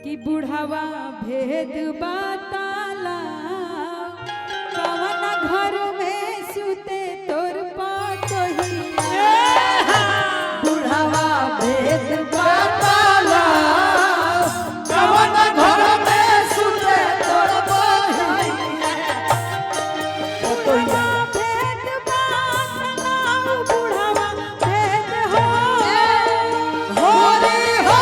कि बुढ़ावा भेद बताला कवन घर में सुते तोर पातोहिया बुढ़ावा भेद बताला कवन घर में सुते तोर पातोहिया बुढ़ावा भेद बताला बुढ़ावा भेद हो रे हो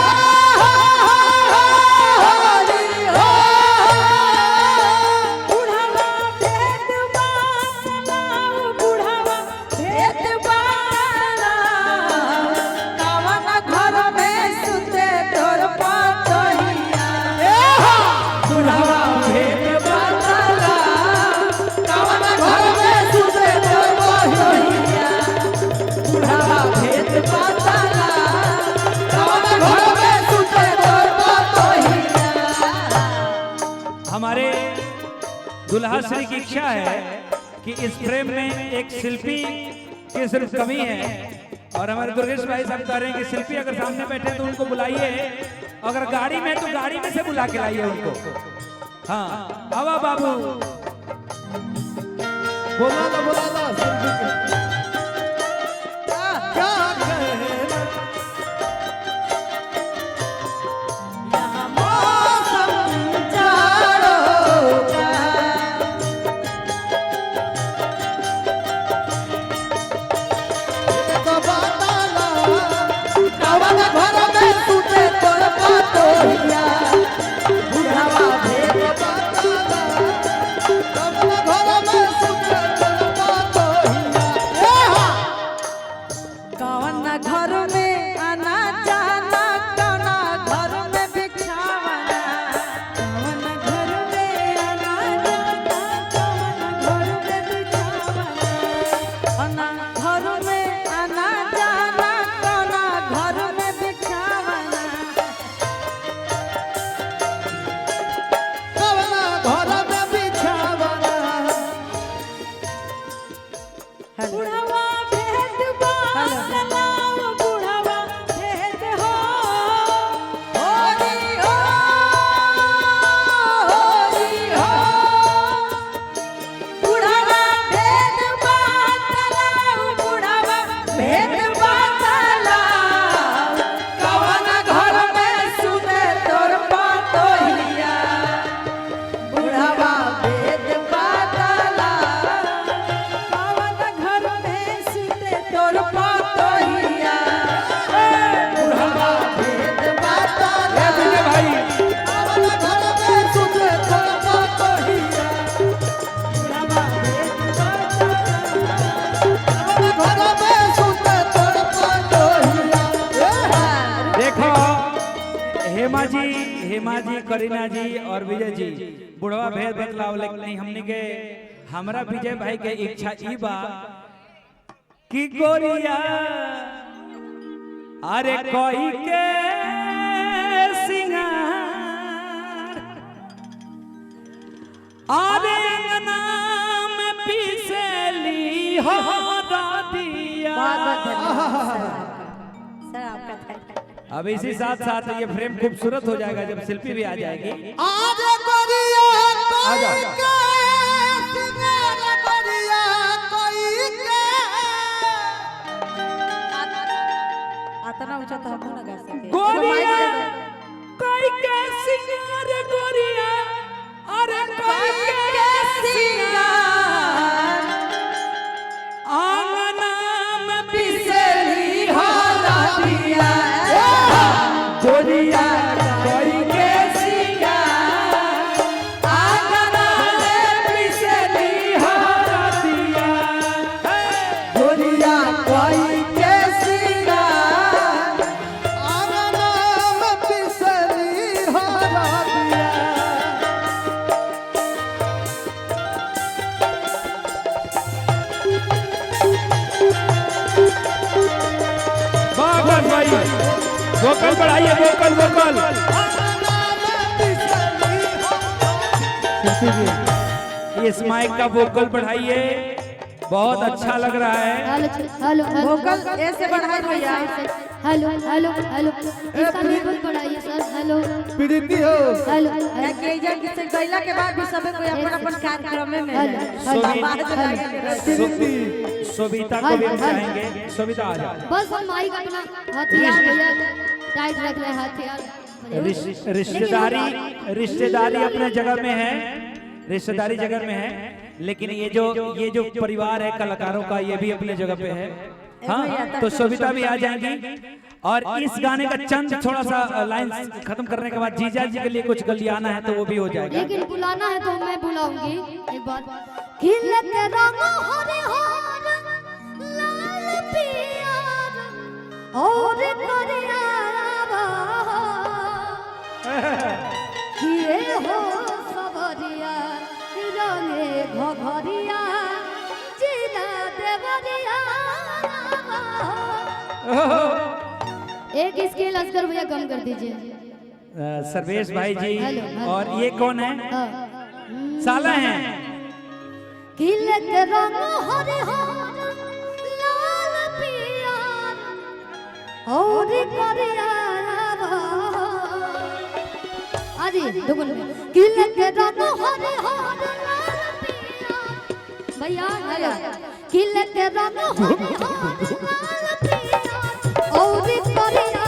हमारे दुल्हा श्री की इच्छा है कि इस फ्रेम में एक शिल्पी की सिर्फ कमी है और हमारे दुर्गेश भाई साहब कह रहे हैं कि शिल्पी अगर सामने बैठे तो उनको बुलाइए, अगर गाड़ी में तो गाड़ी में से बुला के लाइए उनको। हाँ आवा बाबू बोला शिल्पी क्या हेमा जी, करीना जी और विजय जी बुढ़वा भेद बतलाव, लेकिन हमने के हमरा विजय भाई के इच्छा ई बा कि गोरिया अरे कोई के सिंगार अरे नाम पिसली हो दिया। सर आपका थैंक। अब इसी साथ साथ ये फ्रेम खूबसूरत हो जाएगा जब शिल्पी भी आ जाएगी। आतना ऊंचा तो हम ना गा सके। गोरिया कोई के सिंगार गोरिया अरे कोई के सिंगार आंगना में पिसली हो दिया गोरिया कोई के सिंगार आंगना में पिसली हो दिया गोरिया कोई के सिंगार आंगना में पिसली हो दिया। बाबा भाई वोकल बढ़ाइए, वोकल वोकल इस माइक का वोकल बढ़ाइए। बहुत अच्छा लग रहा है। हेलो हेलो वोकल ऐसे बढ़ाए भैया। हेलो हेलो हेलो इसका लेवल बढ़ाइए सर। हेलो प्रीति हो हेलो क्या कि एजेंट से गइला के बाद भी सबे कोई अपन अपन कार्यक्रम में हेलो, जाए। आवाज लगे प्रीति सोबिता को भी हम चाहेंगे। सोबिता आ जाओ। बस हम माइक अपना हथियार भैया टाइट रख रहे हैं हथियार। रिश्तेदारी अपने जगह में है, रिश्तेदारी जगह में है, लेकिन ये जो परिवार है कलाकारों का ये भी अपने जगह पे है। हाँ, तो सोबिता भी आ जाएंगी। और इस गाने का चंद थोड़ा सा लाइन खत्म करने के बाद जीजा जी के लिए कुछ गलियाना है तो वो भी हो जाएगा। लेकिन बुलाना है तो मैं बुलाऊंगी एक बार। खिल के रंग हरे हर लाल पियर और करियावा किए हो सबरिया रंगे घघरिया जिला देवरिया। एक स्केल असगर भैया कम कर दीजिए। सर्वेश भाई जी। Hello, hello. और ये कौन है? साला हैं। किल के रंग हरे हर लाल पियर और करियावा। अरे दुगुन में किल के रंग हरे हर लाल पियर भैया हेलो। किल के रंग हरे हर लाल पियर और करियावा।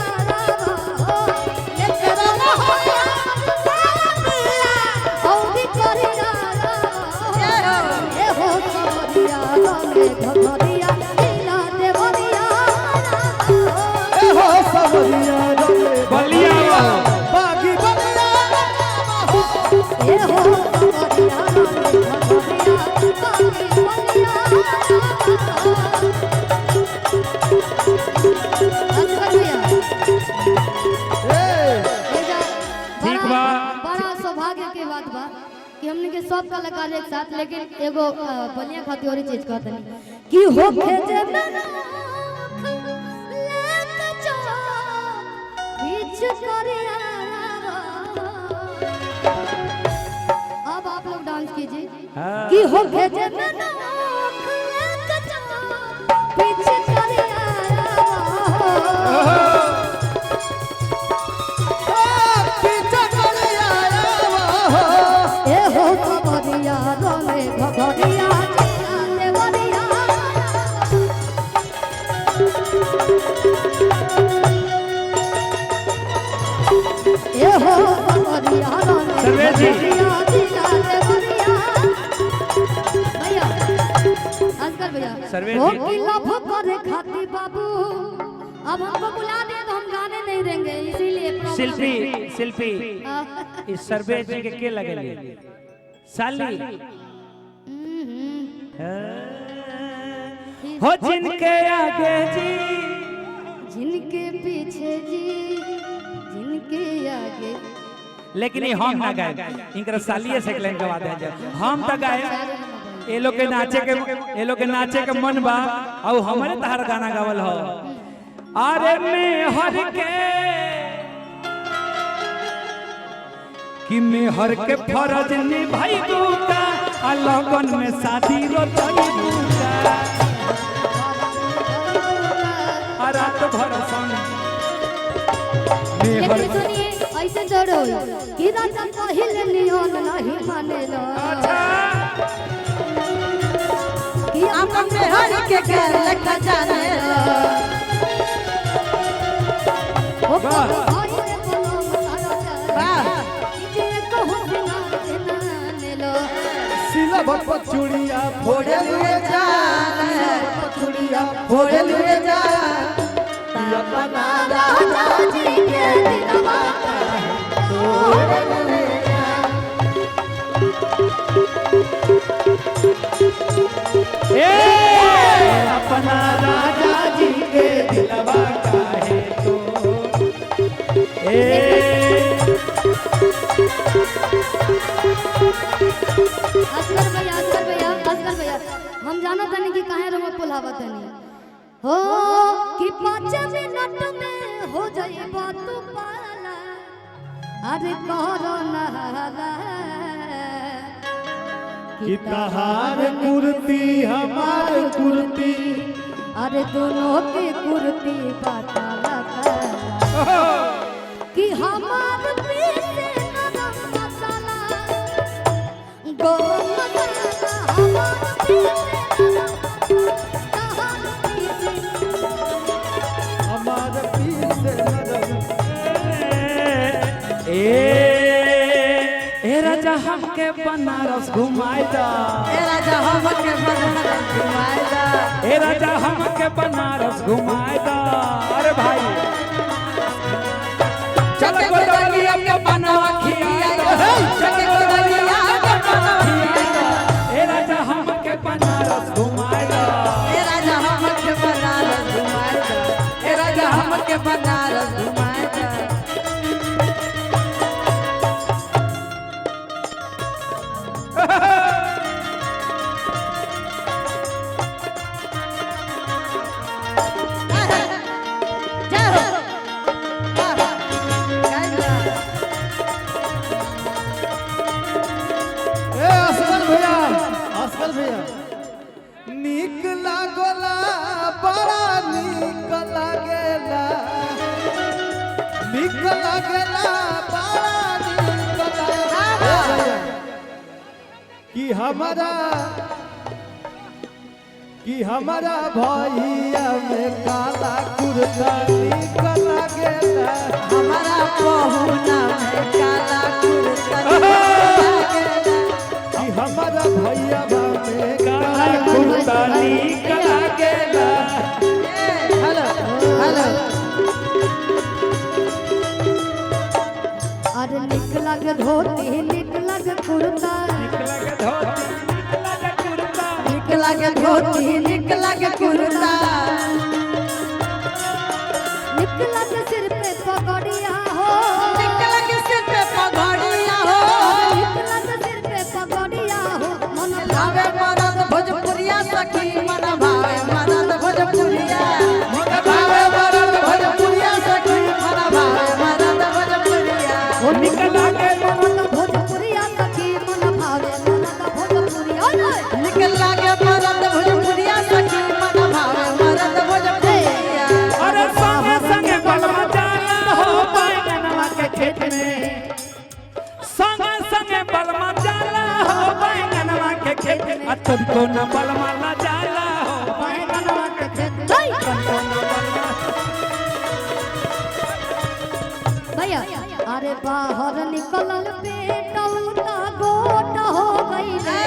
के रंग हरे हर लाल पियर और करियावा। ए हो सबरिया रंगे घघरिया जिला देवरिया। ए हो सबरिया रंगे बलिया बागी बलिया ए हो सबरिया रंगे घघरिया बागी बलिया। असगर भैया ए ठीक बा। बड़ा सौभाग्य के बात बा कि हमने के सब कलाकार एक साथ, लेकिन एगो बलिया खातिर और चीज कहत नहीं कि हो भेजे में लेके चल बीच करिया। अब आप लोग डांस कीजिए कि हो भेजे में लेके चल बीच करिया। पीछे बलिया ए हो सबरिया रंगे घघरिया जिला देवरिया। ए हो सबरिया रंगे सर्वेश जी। घघरिया जिला देवरिया। भैया असगर भैया सर्वेश हो जी। कि लभ करे खाती बाबू अब हमको बुला दे तो हम गाने नहीं देंगे, इसीलिए प्रॉब्लम है। शिल्पी इस सर्वेश जी के लगे साली हो जिनके आगे जी जिनके पीछे जी जिनके आगे। लेकिन ये हम ना गाए, इनकर सालिए से लाइन गवा दे जा। हम तो गाए ये लोग के नाचे के मन बा और हमारे तहार गाना गावल हो। अरे मैं हर के कि मैं हर के फर्ज निभाई दूंगा आ लगन में शादी रोतई दूंगा आ रात भर संग मैं हर लेकिन सुनिए ऐसे जोड़ो कि राजा पहले नियन नहीं मानेलो कि अपन में हर के घर लखा जाने ओ वाह। पहले बोलो सारा वाह। जे कहो बिना मानेलो सिला भट चूड़िया फोड़े हुए जाने चूड़िया फोड़े हुए जाने अपना राजा जी के दिलवा फोड़े हुए ए अपना राजा जी के दिलवा काहे तो असगर भैया हम जाना तनी कि काहे रंग पुलावा तनी हो कि 5 मिनट में हो जाए बात पाला। अरे करो नहाला कि तहार कुर्ती हमार कुर्ती अरे दोनों की कुर्ती बता लगा कि हमार पीछे नरम मसाला गरम मसाला हमार पीछे हमार पीछे नरम ए राजा हमके बनारस घुमाए दा ए राजा हमके बनारस घुमाए दा ए राजा हमके बनारस घुमाए दा अरे भाई चल गोदलिया के बनवा खियाए दा चल गोदलिया के बनवा खियाए दा ए राजा हमके बनारस घुमाए दा ए राजा हमके बनारस घुमाए दा ए राजा हमके बनारस घुमाए दा असगर भैया नीक लागला बड़ा नीक लागेला बड़ा नीक लागेला कि हमारा भैया में काला कुर्ता नीक लागेला हमारा पहुना में काला कुर्ता लागेला कि हमारा भैया में काला कुर्ता नीक लागेला हेलो हेलो अरे निक लग धोती निक लग कुर्ता निक लगे धोती निक लगे कुर्ता निक लग सिर पे पगड़िया हो निक लगे सिर पे पगड़िया हो निक लग सिर पे पगड़िया हो मन भावे मरद भोजपुरिया सखी मन भावे मरद भोजपुरिया मन भावे मरद भोजपुरिया सखी मन भावे मरद भोजपुरिया ओ निक लगे मन भोजपुरिया सखी मन भावे मन भोजपुरिया निक लगे मरद भोजपुरिया सखी मन भावे मरद भोजपुरिया अरे संगे संगे बलवा जाला हो बैंगनवा के खेत में संगे संगे बलवा जाला हो बैंगनवा के खेत में आ तुमको न बलवा ना जाला हो बैंगनवा के खेत भैया अरे बाहर निकलल पेटौता गोट हो गईले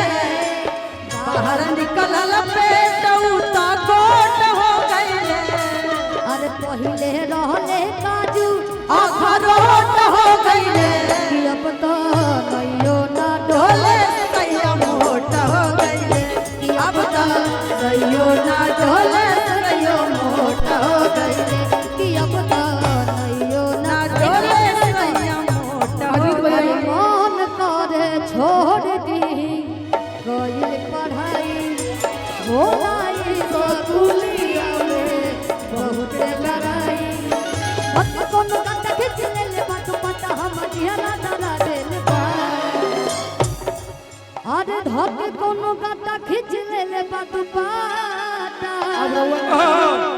बाहर निकलल पेटौता गोट हो गईले अरे पहिले रहले काजू अखरोट हो गईले कि अब तो नैयो ना ढोले सैया मोट हो गईले कि अब तो सैयो ना ढोले सैयो मोट हो गईले कि अब तो नैयो ना ना ढोले सैया मोट हो गईले मन करे छोड़ दी गई पढ़ाई होलाई स्कूलिया में बहुत लड़ाई मत कोनो गंदा खींच ले ले मत पता हम जिहरा डरा देल बा अरे धोके कोनो गंदा खींच ले ले मत पता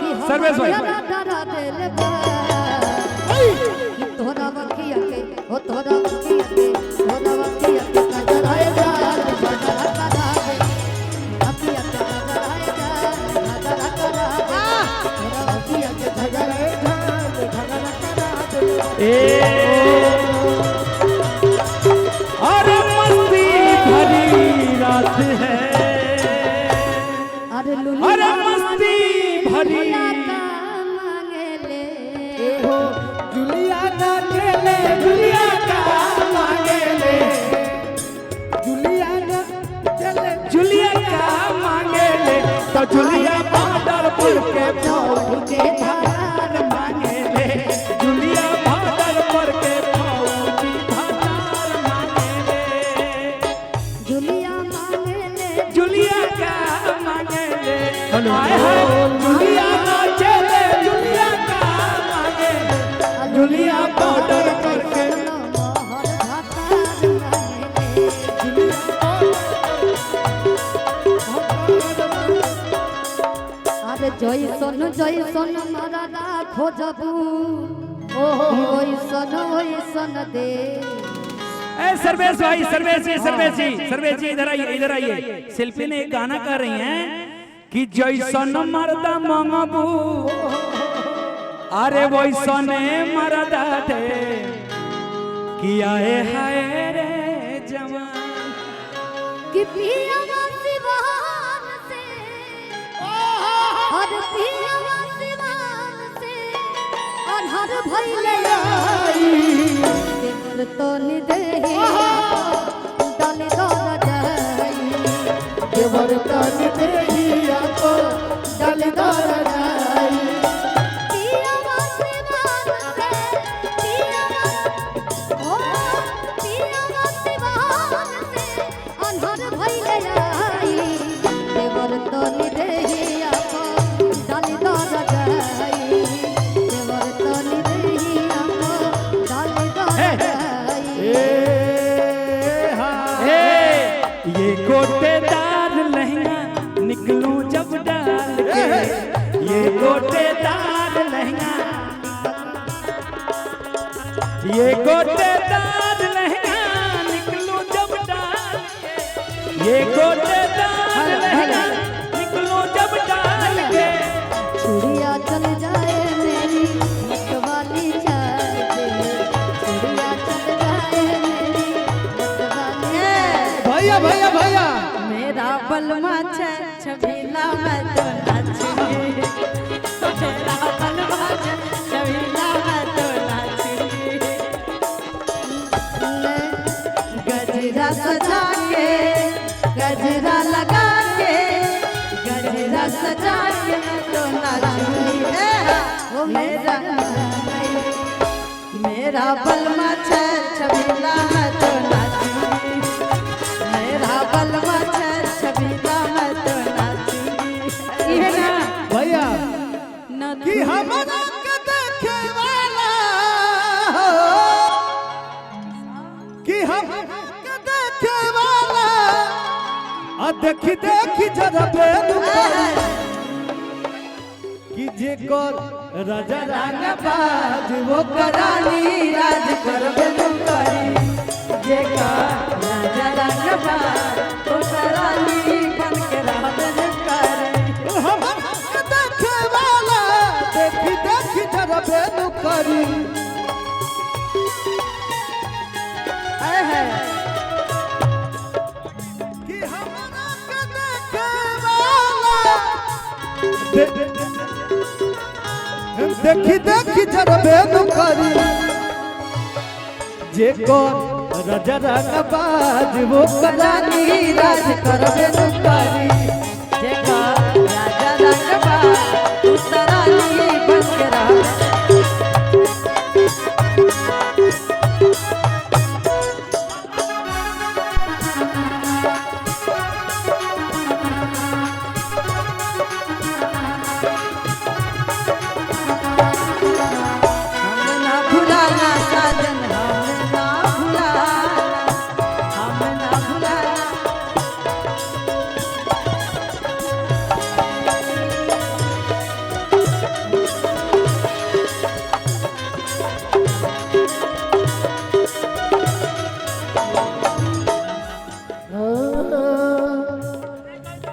कि हम सर्वेश भाई। जिहरा डरा देल बा कि तोरा वकिया के ओ तोरा वकिया के तोरा वकिया के नजर आए जा नजर करा दे वकिया के नजर आए जा नजर करा दे तोरा वकिया के नजर आए जा नजर करा दे अरे मस्ती भरी रात है अरे लुलिया अरे मस्ती भरी का मांगे ले हो जुलिया का ले जुलिया का मांगे ले जैसन मरदा खोजबू ओइसन दे। सर्वेश भाई, सर्वेश जी इधर आइए। शिल्पी ने एक गाना कर रही हैं कि जैसन मर्दा मंगबू अरे वैसने मर्दा दे कि आए हाय रे जवान कि पियावा सिवान से और पियावा सिवान से अनहर भइले देवर तो निदेही डाली दर जाई देवर तन देहिया को डाली दर जाई। पियावा सिवान से पियावा ओ पियावा सिवान से अनहर भइले देवर तो निदेही डाली दर जाई देवर तो निदेही डाली दर जाई। ये गोटेदार लहंगा निकलूं जब डाल के ये गोटेदार लहंगा निकलूं जब डाल के ये गोटेदार लहंगा निकलूं जब डाल के चूड़िया चल जाए मेरी मतवाली जाए चूड़िया चल जाए मेरी मतवाली भैया भैया भैया मेरा बलमा छबीला मैं तो नाचूंगी मेरा बलमा छबीला मैं तो नाचूंगी गजरा सजा के गजरा लगा के गजरा सजा के मैं तो नाचूंगी वो मेरा बलमा छबीला मैं तो नाचूंगी मेरा बलमा छबीला मैं तो नाचूंगी ये ना भैया ना कि हमारा के देखे वाला कि हम के देखे वाला आ देखी देखी जरा बेदुका कि जे कर राजा रंगबाज वो करानी राज करबे करी जे का राजा रंगबाज वो करानी बन के रहबे करे हम के देखे वाला देखी देखी जरा बेदुकारी है कि हमारा के देखे वाला देखी देखी जरा बेदुकारी जे को राजा रंगबाज वो करानी राज करबे करी जे का राजा रंगबाज वो करानी बन के रहबे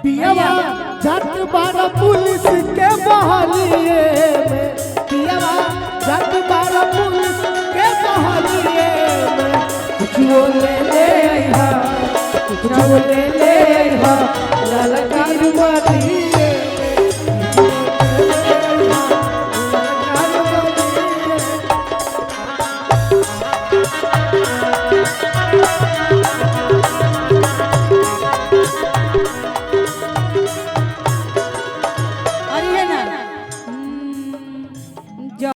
पियावा जट बारा पुलिस के बहलिए में पियावा जट बारा पुलिस के बहलिए में कुछ वो ले आइहा कुछ वो ले आइहा लाल कीर माती